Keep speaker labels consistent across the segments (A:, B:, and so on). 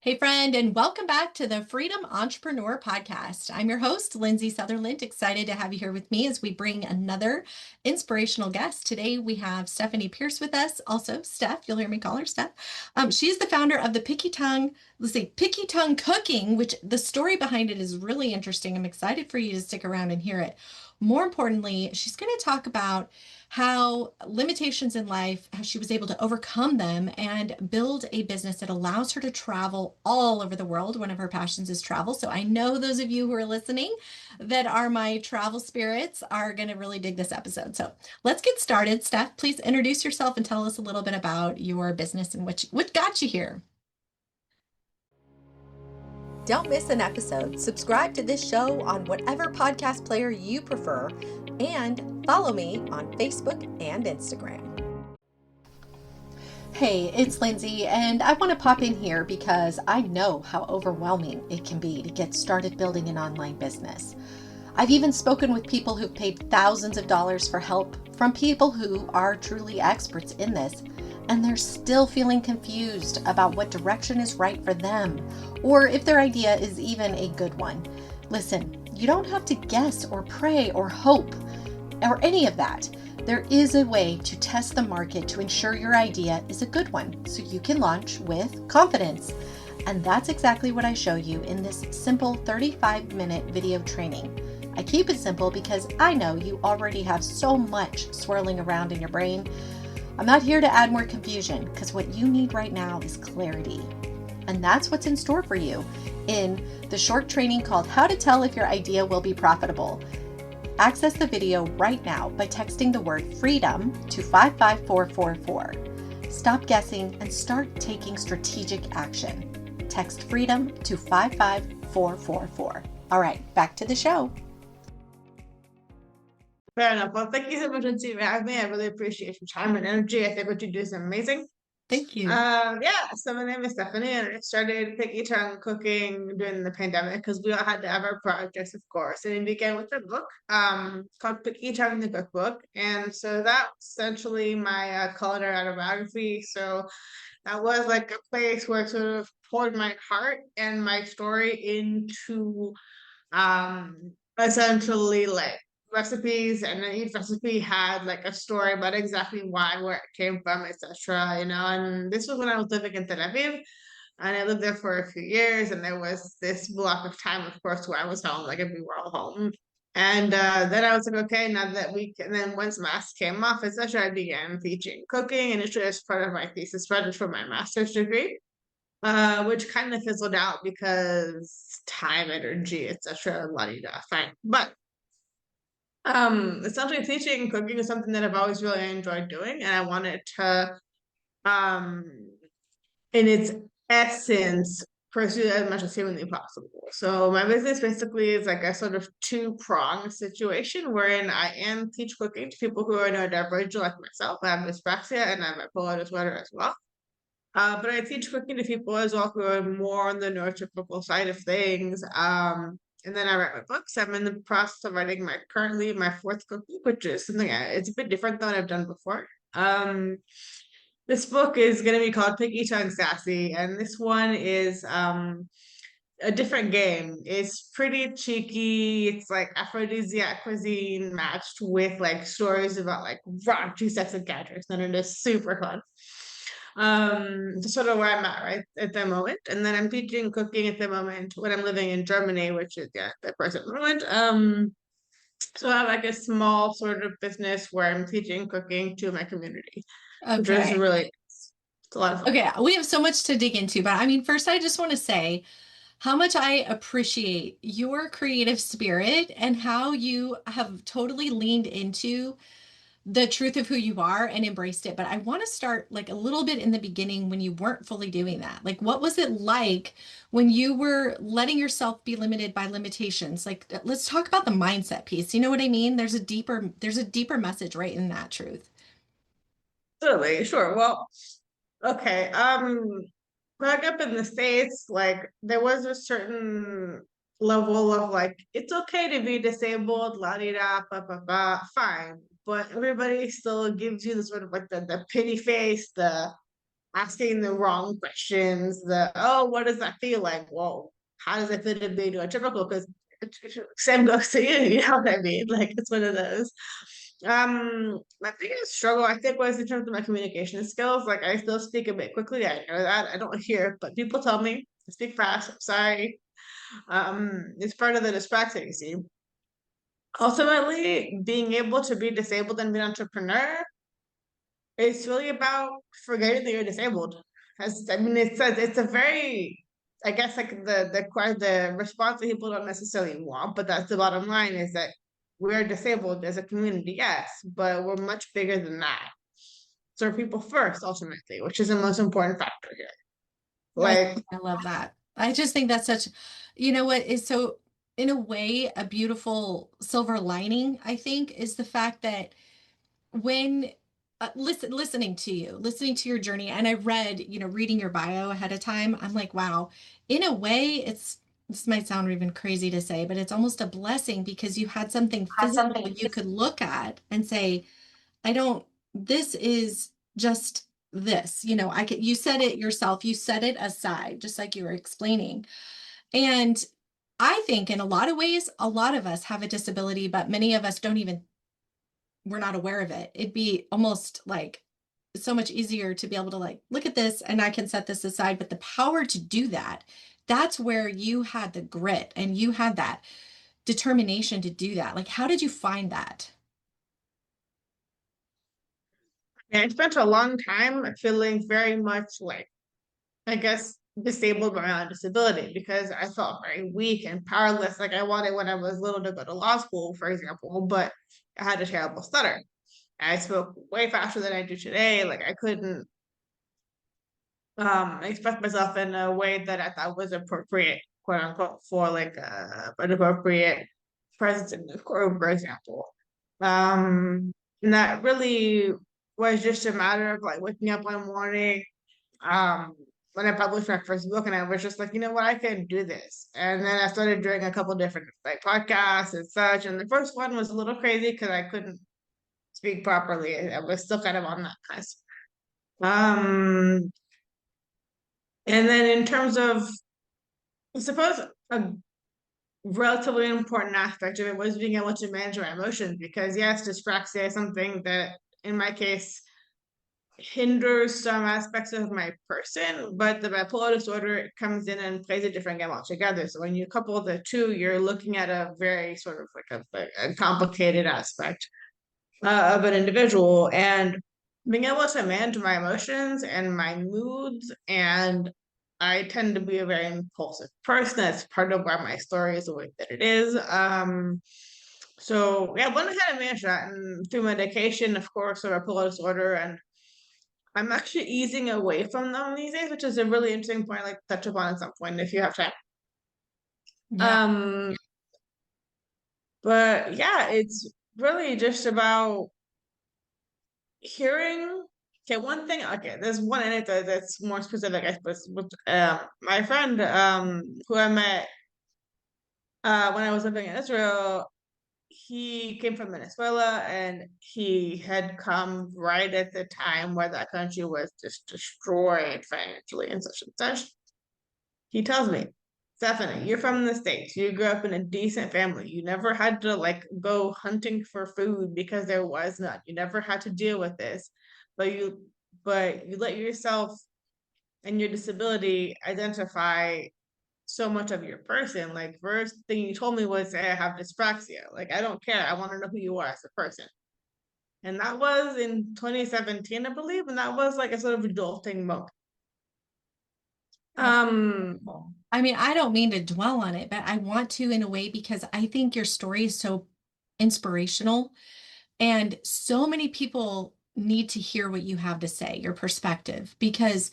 A: Hey, friend, and welcome back to the Freedom Entrepreneur Podcast. I'm your host, Lindsay Sutherland. Excited to have you here with me as we bring another inspirational guest. Today, we have Stephanie Pierce with us. Also, Steph, you'll hear me call her Steph. She's the founder of the Picky Tongue Cooking, which the story behind it is really interesting. I'm excited for you to stick around and hear it. More importantly, she's going to talk about how limitations in life, how she was able to overcome them and build a business that allows her to travel all over the world. One of her passions is travel. So I know those of you who are listening that are my travel spirits are going to really dig this episode. So let's get started. Steph, please introduce yourself and tell us a little bit about your business and what got you here. Don't miss an episode. Subscribe to this show on whatever podcast player you prefer and follow me on Facebook and Instagram. Hey, it's Lindsay, and I want to pop in here because I know how overwhelming it can be to get started building an online business. I've even spoken with people who've paid thousands of dollars for help from people who are truly experts in this, and they're still feeling confused about what direction is right for them, or if their idea is even a good one. Listen, you don't have to guess or pray or hope or any of that. There is a way to test the market to ensure your idea is a good one so you can launch with confidence. And that's exactly what I show you in this simple 35-minute video training. I keep it simple because I know you already have so much swirling around in your brain. I'm not here to add more confusion because what you need right now is clarity. And that's what's in store for you in the short training called How to Tell If Your Idea Will Be Profitable. Access the video right now by texting the word freedom to 55444. Stop guessing and start taking strategic action. Text freedom to 55444. All right, back to the show.
B: Fair enough. Well, thank you so much for having me. I really appreciate your time and energy. I think what you do is amazing.
A: Thank you.
B: So my name is Stephanie, and I started Picky Tongue Cooking during the pandemic because we all had to have our projects, of course. And it began with a book, called Picky Tongue the Cookbook, and so that's essentially my culinary autobiography. So that was like a place where I sort of poured my heart and my story into essentially like recipes, and then each recipe had like a story about exactly why, where it came from, etc. And this was when I was living in Tel Aviv, and I lived there for a few years, and there was this block of time, of course, where I was home, like if we were all home. And then I was like, okay, now that we can, and then once mass came off, etc., I began teaching cooking initially as part of my thesis project for my master's degree, which kind of fizzled out because time, energy, etc. La di da, fine. But essentially teaching and cooking is something that I've always really enjoyed doing, and I wanted to, um, in its essence, pursue it as much as humanly possible. So my business basically is like a sort of two-pronged situation wherein I am teach cooking to people who are neurodivergent like myself. I have dyspraxia and I have bipolar disorder as well. But I teach cooking to people as well who are more on the neurotypical side of things. And then I write my books. I'm in the process of writing currently my fourth cookbook, which is something it's a bit different than what I've done before. This book is going to be called Picky Tongue Sassy, and this one is a different game. It's pretty cheeky. It's like aphrodisiac cuisine matched with like stories about like raunchy sex encounters, and it is super fun. Just sort of where I'm at right at the moment. And then I'm teaching cooking at the moment when I'm living in Germany, which is the present moment. So I have like a small sort of business where I'm teaching cooking to my community, which is
A: Okay.
B: really it's a lot of fun.
A: Okay, we have so much to dig into, but I mean, first, I just want to say how much I appreciate your creative spirit and how you have totally leaned into the truth of who you are and embraced it. But I want to start like a little bit in the beginning when you weren't fully doing that. Like, what was it like when you were letting yourself be limited by limitations? Like, let's talk about the mindset piece. You know what I mean? There's a deeper message right in that truth.
B: Totally, sure. Well, okay. Growing up in the States, like there was a certain level of like it's okay to be disabled, la di da, ba ba ba, fine. But everybody still gives you the sort of like the pity face, the asking the wrong questions. The oh, what does that feel like? Well, how does it fit in being neurotypical? Because same goes to you. You know what I mean? Like it's one of those. My biggest struggle, I think, was in terms of my communication skills. Like I still speak a bit quickly. I know that I don't hear, it, but people tell me I speak fast. I'm sorry. It's part of the dyspraxia, you see. Ultimately, being able to be disabled and be an entrepreneur, it's really about forgetting that you're disabled. As I mean, it's a very, I guess, like the response that people don't necessarily want, but that's the bottom line is that we're disabled as a community, yes, but we're much bigger than that. So people first, ultimately, which is the most important factor here.
A: I,
B: Like,
A: I love that. I just think that's such, what is so, in a way, a beautiful silver lining, I think, is the fact that when listening to your journey, and I read, reading your bio ahead of time, I'm like, wow, in a way, this might sound even crazy to say, but it's almost a blessing because you had something
B: had
A: physical
B: something.
A: you could look at and say, I don't, this is just this, you said it yourself, you set it aside, just like you were explaining. And I think in a lot of ways, a lot of us have a disability, but many of us don't even, we're not aware of it. It'd be almost like so much easier to be able to like, look at this and I can set this aside. But the power to do that, that's where you had the grit and you had that determination to do that. Like, how did you find that?
B: And I spent a long time feeling very much like, I guess, disabled by my own disability because I felt very weak and powerless. Like I wanted when I was little to go to law school, for example, but I had a terrible stutter. I spoke way faster than I do today. Like I couldn't express myself in a way that I thought was appropriate, quote unquote, for like an appropriate presence in the courtroom, for example. And that really was just a matter of like waking up one morning um when I published my first book and I was just like, you know what, I can do this. And then I started doing a couple different like podcasts and such. And the first one was a little crazy because I couldn't speak properly. I was still kind of on that cusp. Um, and then in terms of, I suppose a relatively important aspect of it was being able to manage my emotions because yes, dyspraxia is something that in my case hinders some aspects of my person, but the bipolar disorder comes in and plays a different game altogether. So when you couple the two, you're looking at a very sort of like a complicated aspect of an individual. And being able to manage my emotions and my moods, and I tend to be a very impulsive person. That's part of why my story is the way that it is. So yeah, I learned how to manage that and through medication, of course, or bipolar disorder and I'm actually easing away from them these days, which is a really interesting point I'd like to touch upon at some point if you have time.
A: Yeah.
B: Um, but yeah, it's really just about hearing. Okay, one thing. Okay, there's one anecdote that's more specific, I suppose. With my friend who I met when I was living in Israel, he came from Venezuela and he had come right at the time where that country was just destroyed financially and such and such. He tells me, Stephanie, you're from the States. You grew up in a decent family. You never had to like go hunting for food because there was none. You never had to deal with this. But you let yourself and your disability identify so much of your person. Like first thing you told me was I have dyspraxia. Like I don't care. I want to know who you are as a person. And that was in 2017, I believe. And that was like a sort of adulting moment.
A: That's
B: Um,
A: wonderful. I mean, I don't mean to dwell on it, but I want to in a way because I think your story is so inspirational and so many people need to hear what you have to say, your perspective, because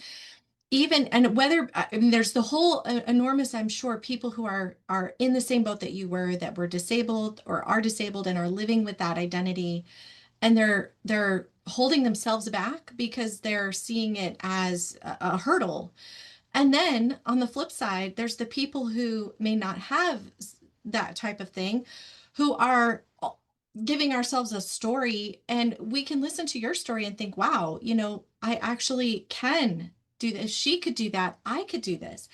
A: even and whether I mean, there's the whole enormous, I'm sure, people who are in the same boat that you were, that were disabled or are disabled and are living with that identity, and they're holding themselves back because they're seeing it as a hurdle. And then on the flip side, there's the people who may not have that type of thing, who are giving ourselves a story, and we can listen to your story and think, wow, I actually can do this. She could do that. I could do this.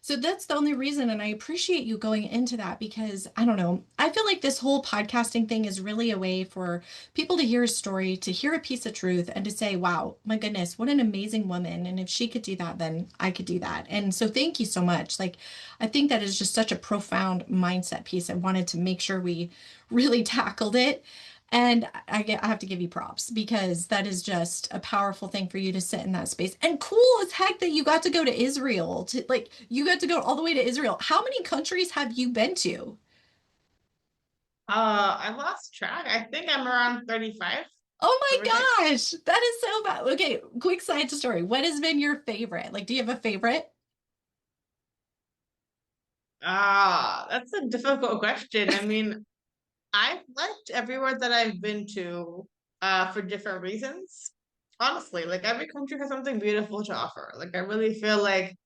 A: So that's the only reason. And I appreciate you going into that because I don't know. I feel like this whole podcasting thing is really a way for people to hear a story, to hear a piece of truth, and to say, wow, my goodness, what an amazing woman. And if she could do that, then I could do that. And so thank you so much. Like, I think that is just such a profound mindset piece. I wanted to make sure we really tackled it. And I have to give you props because that is just a powerful thing for you to sit in that space. And cool as heck that you got to go to Israel to like you got to go all the way to Israel. How many countries have you been to?
B: I lost track. I think I'm around 35,
A: Oh
B: give or take.
A: my gosh, that is so bad. Okay, quick side story. What has been your favorite? Like, do you have a favorite?
B: Ah, that's a difficult question. I mean, I've liked everywhere that I've been to, for different reasons. Honestly, like every country has something beautiful to offer. Like I really feel like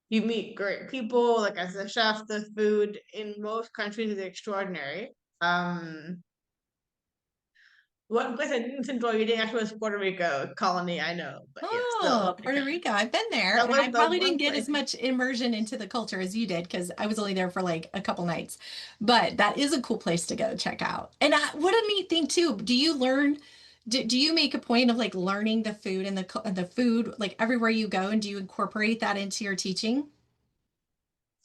B: you meet great people. Like as a chef, the food in most countries is extraordinary. Um, One place I didn't enjoy eating actually was Puerto Rico colony, I know, but still
A: Oh,
B: hope you
A: Puerto
B: can.
A: Rico. I've been there
B: That
A: and
B: was
A: I
B: the
A: probably didn't
B: one
A: get
B: place.
A: as much immersion into the culture as you did because I was only there for like a couple nights. But that is a cool place to go check out. And what a neat thing too. Do you make a point of like learning the food and the food like everywhere you go and do you incorporate that into your teaching?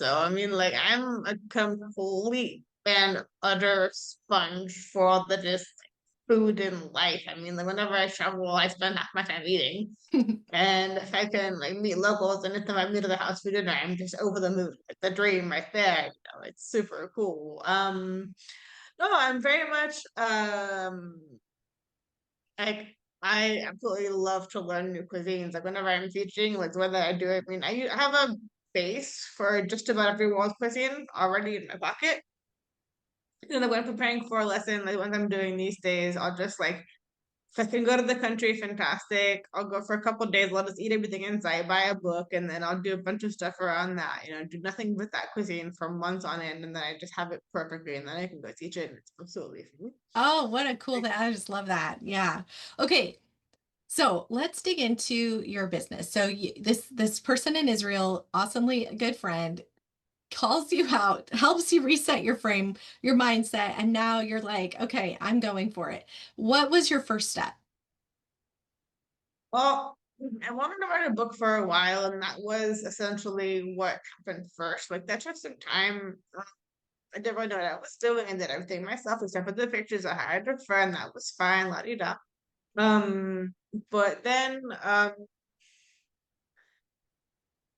B: So I mean, like I'm a complete and utter sponge for all the just food in life. I mean, like whenever I travel, I spend half my time eating. And if I can like meet locals and if I meet to the house for dinner, I'm just over the moon. Like the dream right there. It's super cool. No, I'm very much like I absolutely love to learn new cuisines. Like whenever I'm teaching, like whether I do it, I mean, I have a base for just about every world cuisine already in my pocket. And then when I'm preparing for a lesson, like when I'm doing these days, I'll just like if I can go to the country, fantastic. I'll go for a couple days. I'll just eat everything inside, buy a book, and then I'll do a bunch of stuff around that. Do nothing with that cuisine for months on end, and then I just have it perfectly, and then I can go teach it, and it's absolutely free.
A: Oh, what a cool thing. I just love that. Yeah. Okay. So let's dig into your business. So this person in Israel, awesomely good friend, calls you out, helps you reset your mindset, and now you're like, okay, I'm going for it. What was your first step?
B: Well, I wanted to write a book for a while, and that was essentially what happened first. Like that took some time. I didn't really know what I was doing. I did everything myself except for the pictures. I hired a friend. That was fine. La di da. Um, but then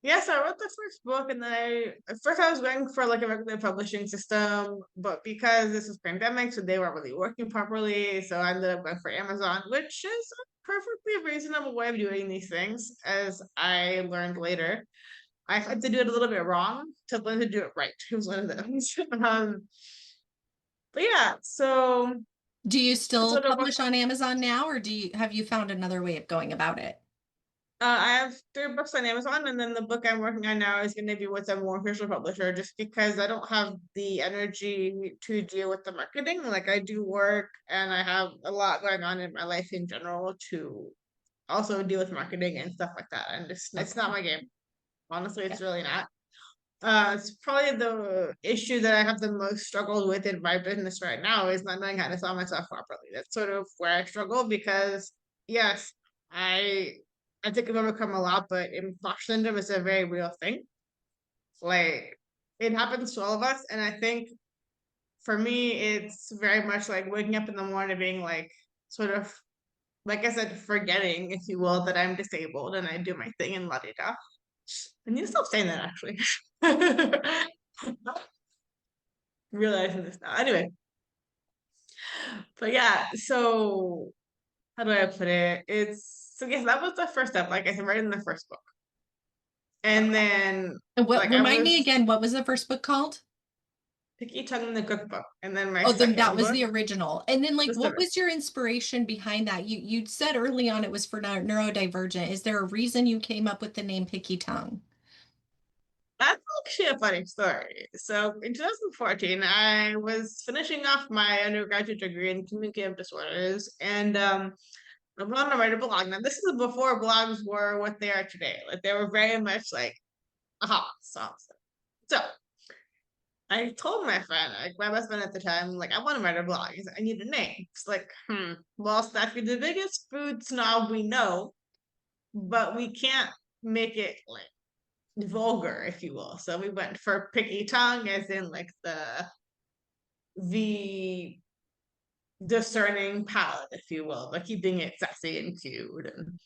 B: yes, I wrote the first book, and then at first I was going for like a regular publishing system, but because this was pandemic, so they weren't really working properly, so I ended up going for Amazon, which is a perfectly reasonable way of doing these things, as I learned later. I had to do it a little bit wrong to learn to do it right. It was one of those. But yeah, so
A: Do you
B: that's
A: still
B: what it was.
A: publish on Amazon now, or have you found another way of going about it?
B: I have three books on Amazon, and then the book I'm working on now is going to be with a more official publisher, just because I don't have the energy to deal with the marketing. Like I do work, and I have a lot going on in my life in general to also deal with marketing and stuff like that. And it's not
A: Okay.
B: my game. Honestly,
A: Yeah.
B: it's really not. It's probably the issue that I have the most struggled with in my business right now is not knowing how to sell myself properly. That's sort of where I struggle because yes, I I think I've overcome a lot, but imposter syndrome is a very real thing. Like it happens to all of us, and I think for me, it's very much like waking up in the morning being like sort of like I said, forgetting, if you will, that I'm disabled and I do my thing in la di da. I need to stop saying that actually. Realizing this now. Anyway, but yeah, so how do I put it? It's so yes, that was the first step, like I said, right in the first book. And
A: Okay.
B: then
A: And what
B: like I
A: remind me
B: was
A: again, what was the first book called?
B: picky tongue in the cookbook. And then my
A: Oh, then that
B: second
A: was
B: book
A: the original. And then like
B: was the
A: what was your inspiration behind that? You said early on it was for neurodivergent. Is there a reason you came up with the name Picky Tongue?
B: That's actually a funny story. So in 2014, I was finishing off my undergraduate degree in communicative disorders, and I wanted to write a blog. Now, this is before blogs were what they are today. Like they were very much like aha sauce. So I told my friend, like my best friend at the time, like I want to write a blog. He's like, I need a name. It's like, well, Steph, you're the biggest food snob we know, but we can't make it like vulgar, if you will. So we went for picky tongue, as in like the discerning palate, if you will, but keeping it sassy and cute. And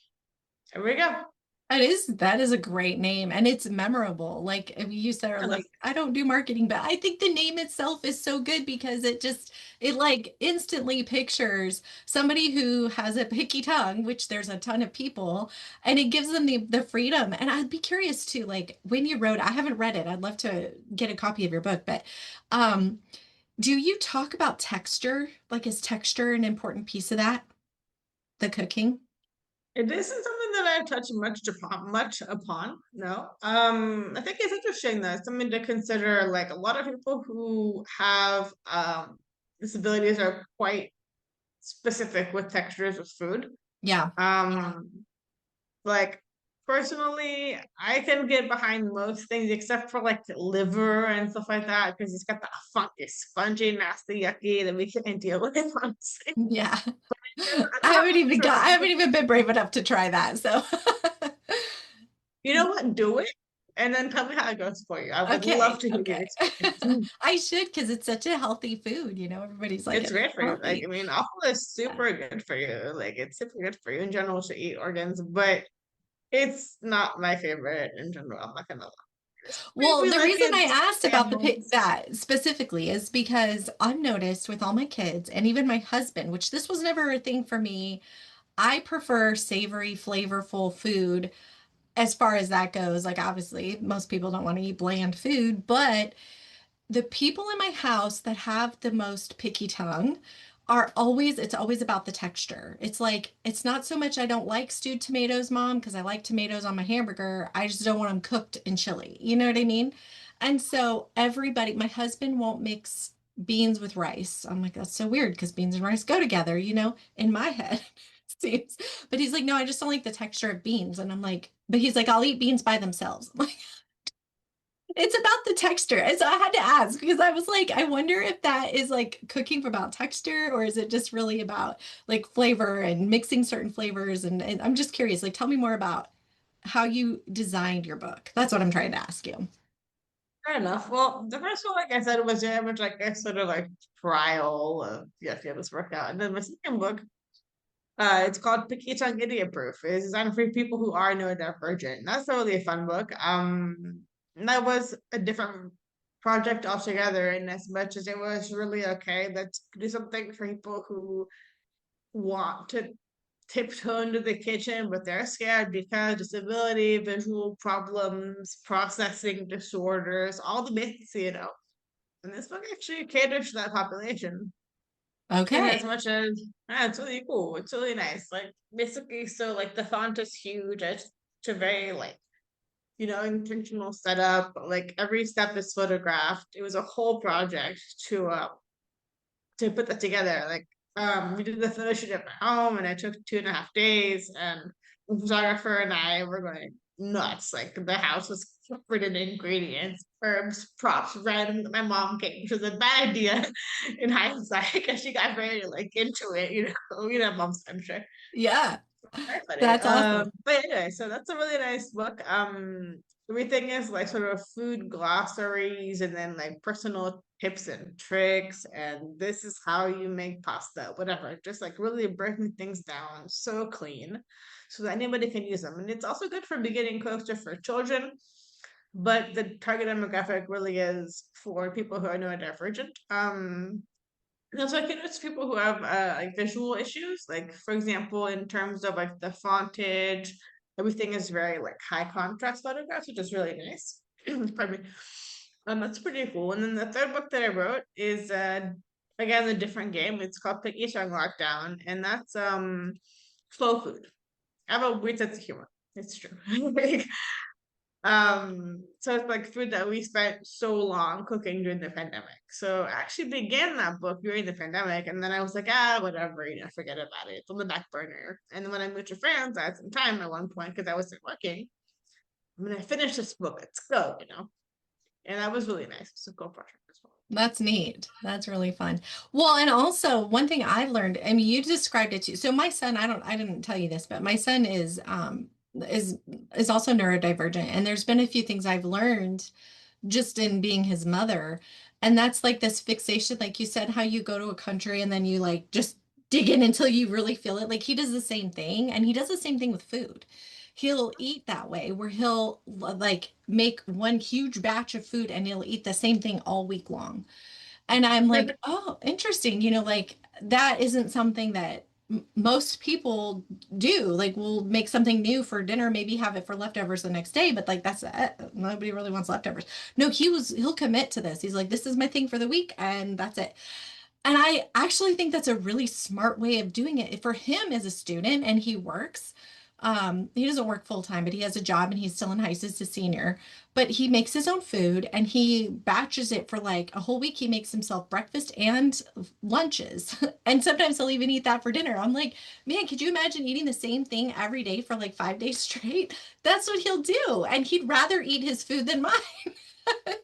B: there we go.
A: That is a great name and it's memorable. Like if you said, are
B: And
A: like,
B: that's
A: I don't do marketing, but I think the name itself is so good because it like instantly pictures somebody who has a picky tongue, which there's a ton of people, and it gives them the freedom. And I'd be curious too, like when you wrote, I haven't read it. I'd love to get a copy of your book, but um, do you talk about texture? Like is texture an important piece of that, the cooking?
B: it isn't something that I've touched much upon. No. I think it's interesting though. It's something to consider. Like a lot of people who have disabilities are quite specific with textures of food.
A: Yeah.
B: Um, like personally, I can get behind most things except for like liver and stuff like that because it's got that funky, spongy, nasty, yucky that we can't deal with, honestly.
A: Yeah.
B: I don't have much of a
A: I
B: problem
A: haven't
B: with
A: even been brave enough to try that. So,
B: you know what? Do it and then tell me how it goes for you. I would love
A: okay,
B: to hear your
A: okay.
B: experience.
A: I should because it's such a healthy food. You know, everybody's like,
B: It's
A: it's
B: great for you. Like, I
A: healthy.
B: mean, offal is
A: Yeah.
B: super good for you. Like, it's super good for you in general to eat organs, but it's not my favorite in general. I'm not gonna lie.
A: Well,
B: We
A: the
B: like
A: reason
B: it.
A: I asked about
B: Animals.
A: that specifically is because I've noticed with all my kids and even my husband, which this was never a thing for me, I prefer savory, flavorful food as far as that goes. Like, obviously, most people don't want to eat bland food, but the people in my house that have the most picky tongue it's always about the texture. It's like, it's not so much I don't like stewed tomatoes, mom, because I like tomatoes on my hamburger. I just don't want them cooked in chili. You know what I mean? And so my husband won't mix beans with rice. I'm like, that's so weird because beans and rice go together, in my head. Seems. But he's like, no, I just don't like the texture of beans. And I'm like, but he's like, I'll eat beans by themselves. I'm like, it's about the texture. And so I had to ask because I was like, I wonder if that is like cooking about texture or is it just really about like flavor and mixing certain flavors? And I'm just curious, like, tell me more about how you designed your book. That's what I'm trying to ask you.
B: Fair enough. Well, the first one, like I said, was very much like a sort of like trial of yes, yeah, this worked out. And then my second book, it's called Picky Tongue Idiot Proof. It's designed for people who are neurodivergent. That's not really a fun book. And that was a different project altogether. In as much as it was really okay, let's do something for people who want to tiptoe into the kitchen, but they're scared because disability, visual problems, processing disorders, all the basics, you know. And this book actually caters to that population. And as
A: Okay.
B: much as it's really cool, it's really nice. Like basically, so like the font is huge. It's a very like intentional setup. Like every step is photographed. It was a whole project to put that together. Like we did the photo shoot at my home and it took 2.5 days and the photographer and I were going nuts. Like the house was covered in ingredients, herbs, props, random that my mom came, which was a bad idea in hindsight because she got very like into it, moms, I'm sure.
A: Yeah,
B: Very funny.
A: that's awesome.
B: But anyway, so that's a really nice book. Everything is like sort of food glossaries and then like personal tips and tricks, and this is how you make pasta, whatever. Just like really breaking things down so clean so that anybody can use them. And it's also good for beginning coaster for children, but the target demographic really is for people who are neurodivergent. No, so I think it's people who have like visual issues. Like for example, in terms of like the fontage, everything is very like high contrast photographs, which is really nice. Pardon me. That's pretty cool. And then the third book that I wrote is again a different game. It's called Pick Each on Lockdown, and that's slow food. I have a weird sense of humor. It's true. So it's like food that we spent so long cooking during the pandemic. So I actually began that book during the pandemic, and then I was like, whatever, forget about it. It's on the back burner. And then when I moved to France, I had some time at one point because I wasn't working. I'm gonna finish this book. Let's go. And that was really nice. It's a go project as well.
A: That's neat. That's really fun. Well, and also one thing I learned, I mean, you described it too. So my son, I didn't tell you this, but my son is is also neurodivergent. And there's been a few things I've learned just in being his mother. And that's like this fixation, like you said, how you go to a country and then you like just dig in until you really feel it. Like he does the same thing, and he does the same thing with food. He'll eat that way where he'll like make one huge batch of food and he'll eat the same thing all week long. And I'm like, oh, interesting. Like that isn't something that most people do. Like we'll make something new for dinner, maybe have it for leftovers the next day, but like that's it. Nobody really wants leftovers. No, he'll commit to this. He's like, this is my thing for the week and that's it. And I actually think that's a really smart way of doing it for him as a student, and he works. He doesn't work full time, but he has a job and he's still in high school, he's a senior. But he makes his own food and he batches it for like a whole week. He makes himself breakfast and lunches. And sometimes he'll even eat that for dinner. I'm like, man, could you imagine eating the same thing every day for like 5 days straight? That's what he'll do. And he'd rather eat his food than mine,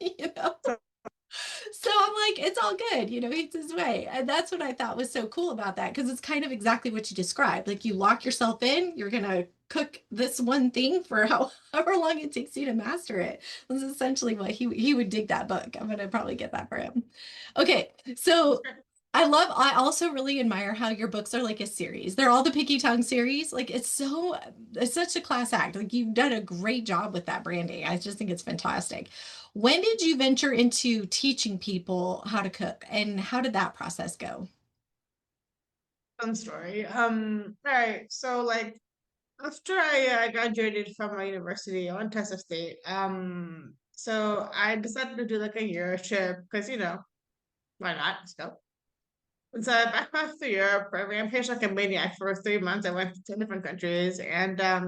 A: you know?
B: So
A: So I'm like, it's all good, it's his way. And that's what I thought was so cool about that, because it's kind of exactly what you described. Like you lock yourself in, you're gonna cook this one thing for however long it takes you to master it. That's essentially what he would dig that book. I'm gonna probably get that for him. Okay, so I also really admire how your books are like a series. They're all the Picky Tongue series. Like it's such a class act. Like you've done a great job with that branding. I just think it's fantastic. When did you venture into teaching people how to cook, and how did that process go?
B: fun story. All right. So like after I graduated from my university, I went to SF State. So I decided to do like a year trip because why not? Let's go. And so I backpacked through Europe. I rampaged like a maniac for 3 months. I went to 10 different countries, and I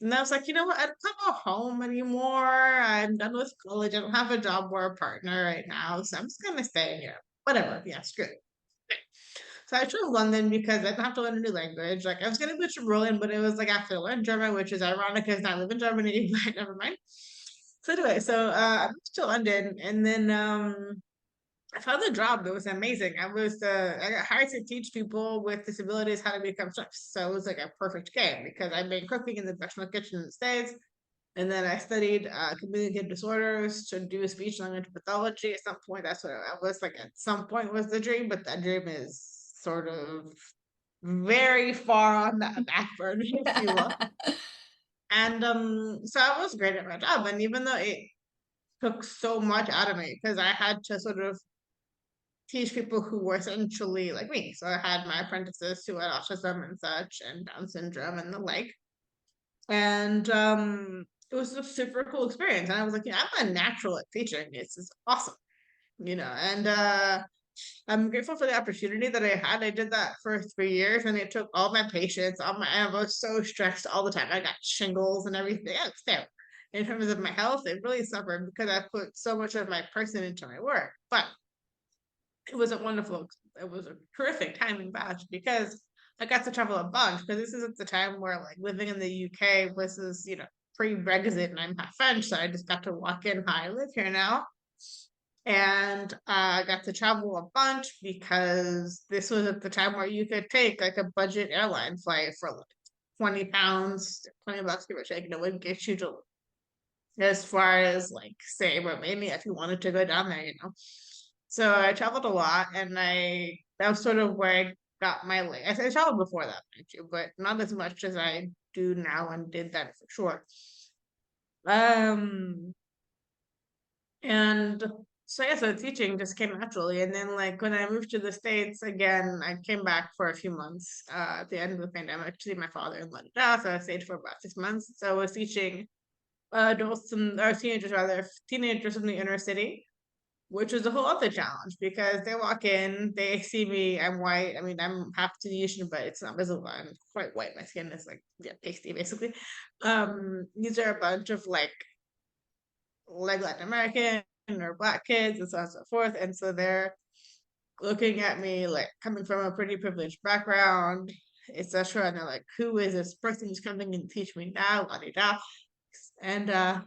B: was like, you know what? I don't go home anymore. I'm done with college. I don't have a job or a partner right now, so I'm just gonna stay in Europe. Whatever. Yeah, screw it. So I chose London because I didn't have to learn a new language. Like I was gonna go to Berlin, but it was like I have to learn German, which is ironic because I live in Germany, but never mind. So anyway, I moved to London, and then I found a job that was amazing. I got hired to teach people with disabilities how to become chefs. So it was like a perfect game because I've been cooking in the professional kitchen in the States. And then I studied communicative disorders to do speech language pathology. At some point, that's what I was like. At some point, was the dream, but that dream is sort of very far on the back burner, if you will. And so I was great at my job, and even though it took so much out of me because I had to sort of teach people who were essentially like me. So I had my apprentices who had autism and such, and Down syndrome and the like. And it was a super cool experience. And I was like, yeah, I'm a natural at teaching. This is awesome, and I'm grateful for the opportunity that I had. I did that for 3 years and it took all my patience, I was so stressed all the time. I got shingles and everything. Yeah, it's terrible. In terms of my health, it really suffered because I put so much of my person into my work. But it was a terrific time in Bash because I got to travel a bunch because this is at the time where like living in the UK was pre-Brexit and I'm half French, so I just got to walk in. Hi, I live here now. And I got to travel a bunch because this was at the time where you could take like a budget airline flight for like £20, $20 give or take, and it wouldn't get you to as far as like say Romania if you wanted to go down there. So I traveled a lot, and I that was sort of where I got my like I traveled before that, mind you, but not as much as I do now and did that for sure. Um, and so yeah, so teaching just came naturally, and then like when I moved to the States again, I came back for a few months at the end of the pandemic to see my father in London. So I stayed for about 6 months. So I was teaching adults and or teenagers rather, teenagers in the inner city, which was a whole other challenge because they walk in, they see me, I'm white. I mean, I'm half Tunisian, but it's not visible. I'm quite white. My skin is like, yeah, pasty basically. These are a bunch of like like Latin American or Black kids and so on and so forth. And so they're looking at me like coming from a pretty privileged background, etc. And they're like, who is this person who's coming and teach me now? La di da. And that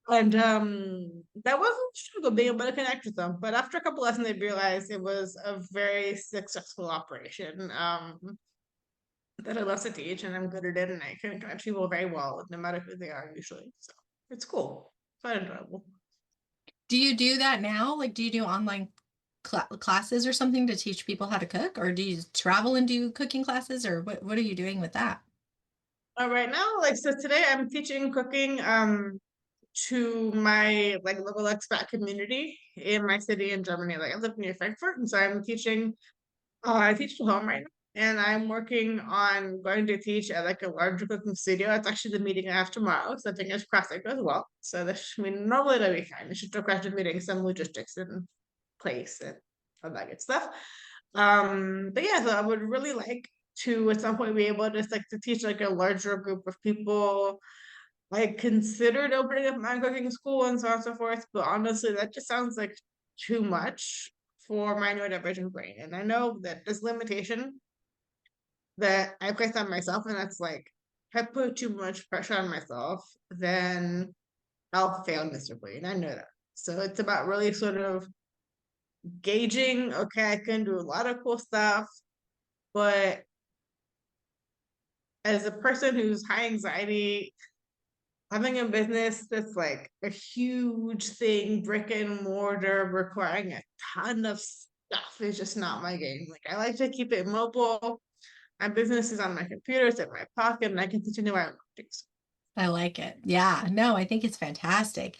B: wasn't a struggle being able to connect with them. But after a couple lessons, they realized it was a very successful operation. That I love to teach and I'm good at it and I can connect people very well, no matter who they are usually. So it's cool. Quite enjoyable.
A: Do you do that now? Like, do you do online classes or something to teach people how to cook? Or do you travel and do cooking classes? Or what are you doing with that?
B: Right now, like so today I'm teaching cooking to my like local expat community in my city in Germany. Like I live near Frankfurt, and so I'm teaching. I teach from home right now, and I'm working on going to teach at like a larger cooking studio. It's actually the meeting I have tomorrow, so fingers crossed it goes well. So this, I mean, normally that'll be fine. It's just a question of meeting some logistics in place and all that good stuff. But yeah, so I would really like to at some point be able to just like to teach like a larger group of people. I considered opening up my cooking school and so on and so forth, but honestly, that just sounds like too much for my neurodivergent brain. And I know that this limitation that I place on myself, and that's like, if I put too much pressure on myself, then I'll fail miserably. And I know that. So it's about really sort of gauging, okay, I can do a lot of cool stuff, but as a person who's high anxiety, having a business that's like a huge thing, brick and mortar, requiring a ton of stuff is just not my game. Like I like to keep it mobile. My business is on my computer, it's in my pocket, and I can continue my own things.
A: I like it. Yeah, no, I think it's fantastic.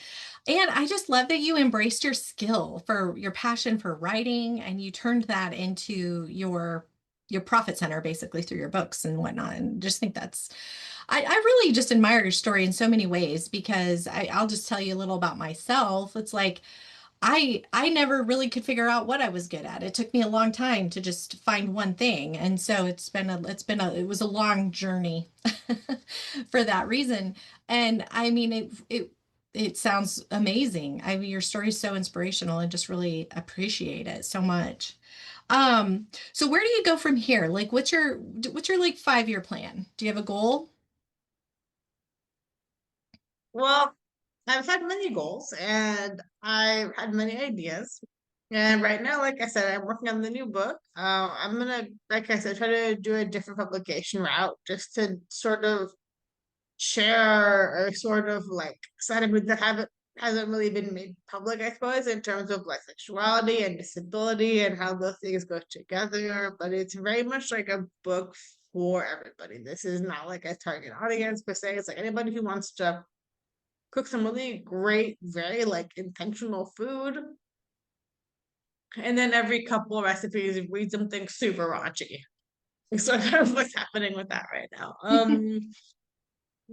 A: And I just love that you embraced your skill for your passion for writing and you turned that into your profit center basically through your books and whatnot. And just think I really just admire your story in so many ways because I'll just tell you a little about myself. It's like I never really could figure out what I was good at. It took me a long time to just find one thing. And so it was a long journey for that reason. And I mean it sounds amazing. I mean your story is so inspirational and just really appreciate it so much. So where do you go from here? Like what's your like 5-year plan? Do you have a goal?
B: Well, I've had many goals and I've had many ideas. And right now, like I said, I'm working on the new book. I'm gonna, like I said, try to do a different publication route just to sort of share or sort of like something that haven't hasn't really been made public, I suppose, in terms of like sexuality and disability and how those things go together. But it's very much like a book for everybody. This is not like a target audience per se. It's like anybody who wants to cook some really great, very like intentional food. And then every couple of recipes read something super raunchy. So kind of what's happening with that right now.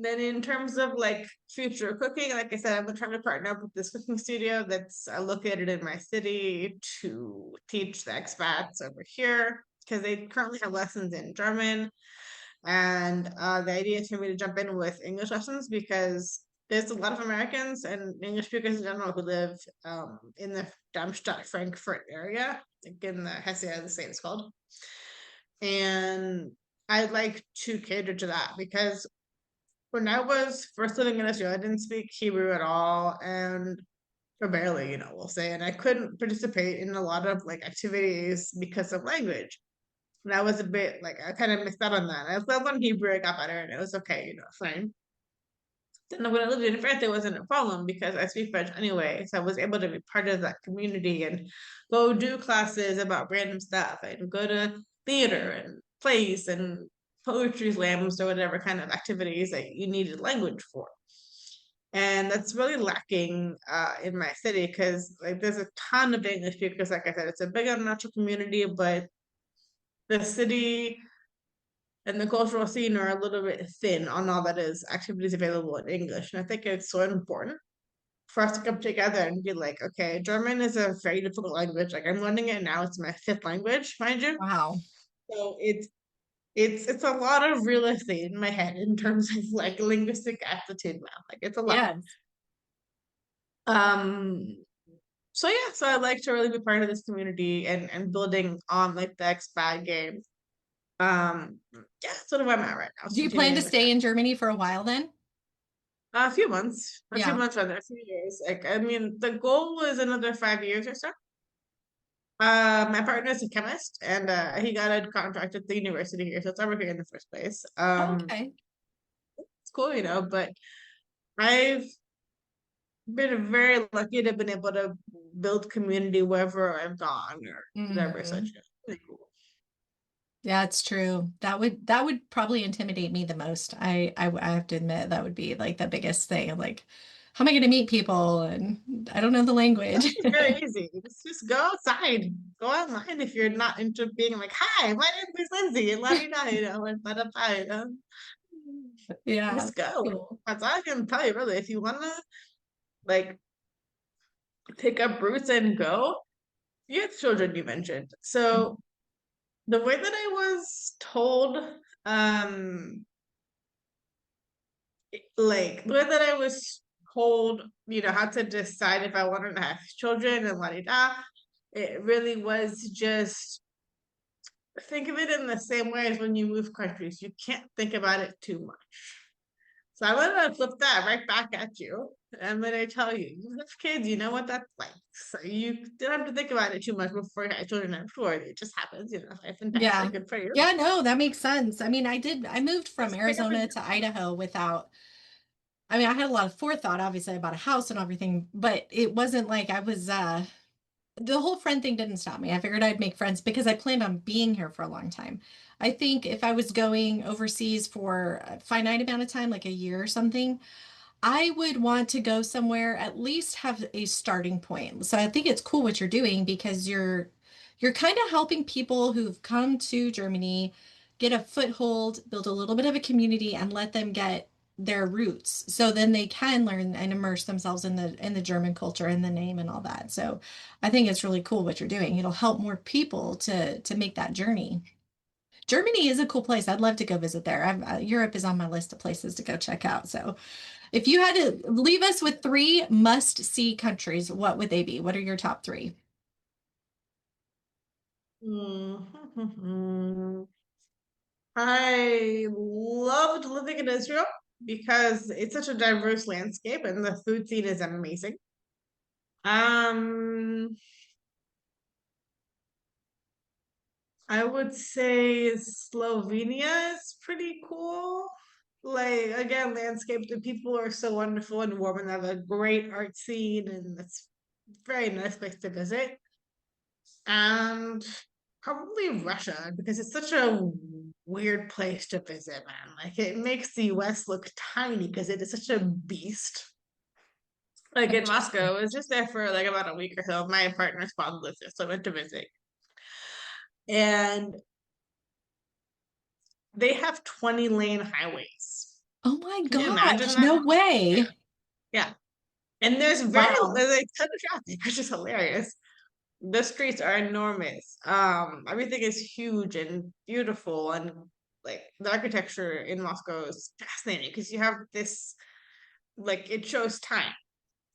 B: Then in terms of like future cooking, like I said, I'm trying to partner up with this cooking studio that's located in my city to teach the expats over here because they currently have lessons in German. And the idea is for me to jump in with English lessons because there's a lot of Americans and English speakers in general who live in the Darmstadt, Frankfurt area, like in the Hesse, the state it's called. And I'd like to cater to that because when I was first living in Venezuela, I didn't speak Hebrew at all, and or barely, we'll say, and I couldn't participate in a lot of like activities because of language. And I was a bit like I kind of missed out on that. I learned on Hebrew, I got better, and it was okay, fine. Then when I lived in France, it wasn't a problem because I speak French anyway, so I was able to be part of that community and go do classes about random stuff and go to theater and plays and poetry slams or whatever kind of activities that you needed language for. And that's really lacking in my city because like there's a ton of English speakers. Like I said, it's a big natural community, but the city and the cultural scene are a little bit thin on all that is activities available in English. And I think it's so important for us to come together and be like, okay, German is a very difficult language. Like I'm learning it now. It's my fifth language, mind you.
A: Wow.
B: So it's a lot of real estate in my head in terms of like linguistic aptitude now. Like it's a lot.
A: Yes.
B: Um, so yeah, so I'd like to really be part of this community and building on like the expat game. Yeah, that's sort of where I'm at right now. It's
A: Do you plan to
B: continuing with
A: stay
B: that.
A: in Germany for a while then?
B: A few
A: Yeah.
B: months rather, a few years. Like, I mean, the goal was another 5 years or so. My partner is a chemist, and he got a contract at the university here, so it's over here in the first place.
A: Okay.
B: It's cool, but I've been very lucky to have been able to build community wherever I've gone or whatever such.
A: Hmm.
B: Really cool.
A: Yeah, it's true. That would probably intimidate me the most. I have to admit that would be like the biggest thing. Like, how am I going to meet people? And I don't know the language.
B: It's very easy. Just go outside. Go online if you're not into being like, "Hi, my name is Lindsay," and la di da, and blah, blah, blah.
A: Yeah,
B: Just go.
A: cool.
B: That's all I can tell you, really. If you wanna like pick up roots and go, you have children you mentioned. So the way that I was told, um, like the way that I was told, how to decide if I wanted to have children and la di da, it really was just think of it in the same way as when you move countries. You can't think about it too much. So I'm gonna flip that right back at you. I'm gonna tell you, you have kids, you know what that's like. So you don't have to think about it too much before you have children. I'm sure it just happens, fantastic,
A: Yeah.
B: good for you.
A: Yeah, no, that makes sense. I mean, I moved from
B: Just pick up and
A: Arizona to Idaho without, I mean, I had a lot of forethought, obviously, about a house and everything, but it wasn't like I was, the whole friend thing didn't stop me. I figured I'd make friends because I planned on being here for a long time. I think if I was going overseas for a finite amount of time, like a year or something, I would want to go somewhere, at least have a starting point. So I think it's cool what you're doing because you're kind of helping people who've come to Germany get a foothold, build a little bit of a community and let them get their roots. So then they can learn and immerse themselves in the German culture and the name and all that. So I think it's really cool what you're doing. It'll help more people to make that journey. Germany is a cool place. I'd love to go visit there. Europe is on my list of places to go check out. So if you had to leave us with three must-see countries, what would they be? What are your top three?
B: Mhm. I loved living in Israel because it's such a diverse landscape and the food scene is amazing. Um, I would say Slovenia is pretty cool. Like again, landscape, the people are so wonderful and warm and have a great art scene and it's a very nice place to visit. And probably Russia because it's such a weird place to visit, man. Like it makes the US look tiny because it is such a beast. Like in Moscow, I was just there for like about a week or so. My partner's father lives there, so I went to visit. And they have 20-lane highways.
A: Oh my
B: Can you imagine
A: gosh,
B: that?
A: no
B: Yeah.
A: way.
B: Yeah. And
A: Wow.
B: there's a ton of traffic, which is hilarious. The streets are enormous. Everything is huge and beautiful, and like the architecture in Moscow is fascinating because you have this like it shows time,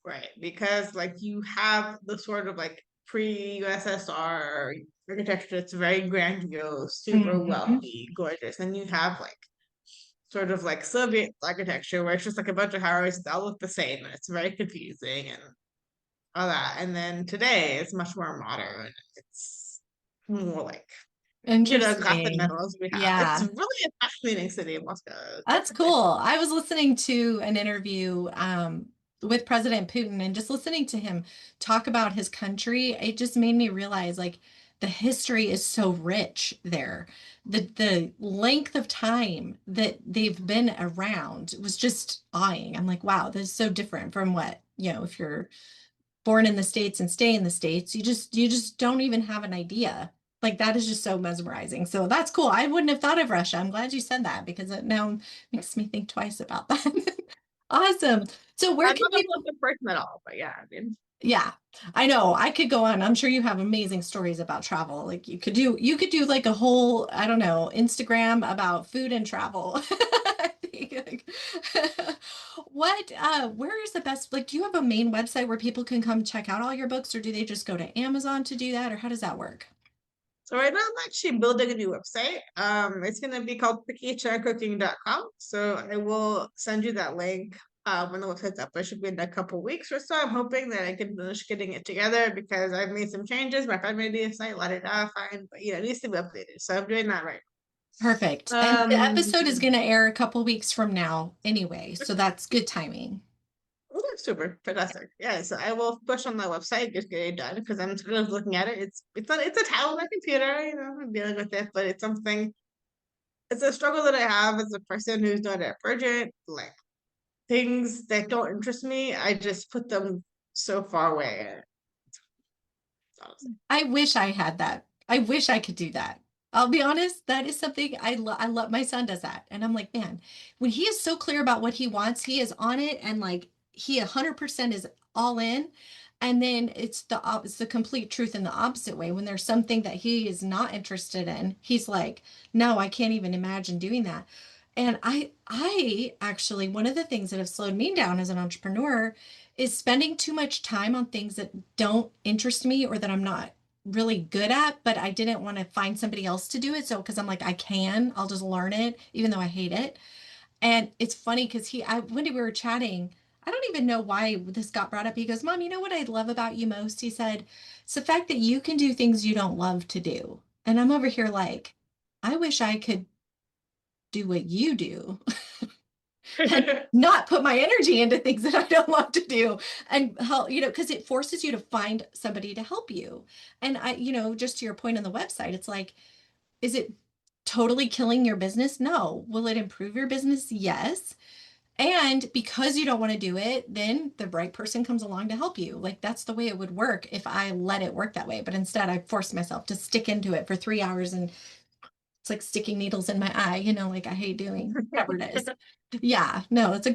B: right? Because like you have the sort of like pre-USSR architecture that's very grandiose, super
A: Mhm.
B: wealthy, gorgeous, and you have like sort of like Soviet architecture where it's just like a bunch of houses that all look the same and it's very confusing and all that. And then today it's much more modern. It's more like, got the
A: Interesting.
B: metals we have. It's
A: Yeah.
B: really a fascinating city in Moscow.
A: That's cool. I was listening to an interview with President Putin and just listening to him talk about his country, it just made me realize like the history is so rich there. The length of time that they've been around was just awing. I'm like, wow, this is so different from what, if you're born in the States and stay in the States, you just don't even have an idea. Like that is just so mesmerizing. So that's cool. I wouldn't have thought of Russia. I'm glad you said that because it now makes me think twice about that. Awesome. So where
B: I'm
A: can
B: not a
A: people?
B: Muslim person at all, but yeah, I mean,
A: Yeah, I know. I could go on. I'm sure you have amazing stories about travel. Like you could do like a whole, I don't know, Instagram about food and travel. Like, where is the best, like, do you have a main website where people can come check out all your books, or do they just go to Amazon to do that, or how does that work?
B: So right now I'm actually building a new website. It's gonna be called pickychaircooking.com. So I will send you that link when the website's up. It should be in a couple weeks or so. I'm hoping that I can finish getting it together because I've made some changes. My friend made the site, let it out, fine, but it needs to be updated. So I'm doing that right
A: Perfect. And
B: now.
A: the episode is going to air a couple weeks from now anyway, so that's good timing.
B: Okay, super fantastic. Yeah, so I will push on the website, just get it done because I'm sort of looking at it. It's a tablet on my computer, I'm dealing with it, but it's a struggle that I have as a person who's not a virgin. Like things that don't interest me, I just put them so far away. Honestly.
A: I wish I had that. I wish I could do that. I'll be honest, that is something I love. My son does that. And I'm like, man, when he is so clear about what he wants, he is on it, and like he 100% is all in. And then it's the complete truth in the opposite way. When there's something that he is not interested in, he's like, no, I can't even imagine doing that. And I actually, one of the things that have slowed me down as an entrepreneur is spending too much time on things that don't interest me or that I'm not really good at, but I didn't want to find somebody else to do it. So, because I'm like, I'll just learn it, even though I hate it. And it's funny because when we were chatting, I don't even know why this got brought up. He goes, Mom, you know what I love about you most? He said, it's the fact that you can do things you don't love to do. And I'm over here like, I wish I could do what you do and not put my energy into things that I don't love to do and help, because it forces you to find somebody to help you. And just to your point on the website, it's like, is it totally killing your business? No. Will it improve your business? Yes. And because you don't want to do it, then the right person comes along to help you. Like that's the way it would work if I let it work that way. But instead, I forced myself to stick into it for 3 hours, and it's like sticking needles in my eye, like I hate doing, whatever it is. Yeah, no, that's a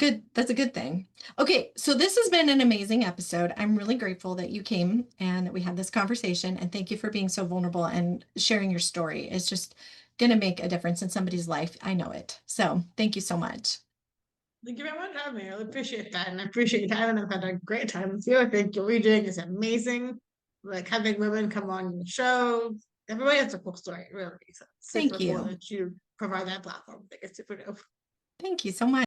A: good thing. Okay, so this has been an amazing episode. I'm really grateful that you came and that we had this conversation. And thank you for being so vulnerable and sharing your story. It's just going to make a difference in somebody's life. I know it. So thank you so much.
B: Thank you very much for having me. I really appreciate that. And I appreciate your time. And I've had a great time with you. I think what you're doing is amazing. Like having women come on the show. Everybody has a cool story, really. So it's
A: Thank
B: super cool
A: you.
B: that you provide that platform. I think it's super dope.
A: Thank you so much.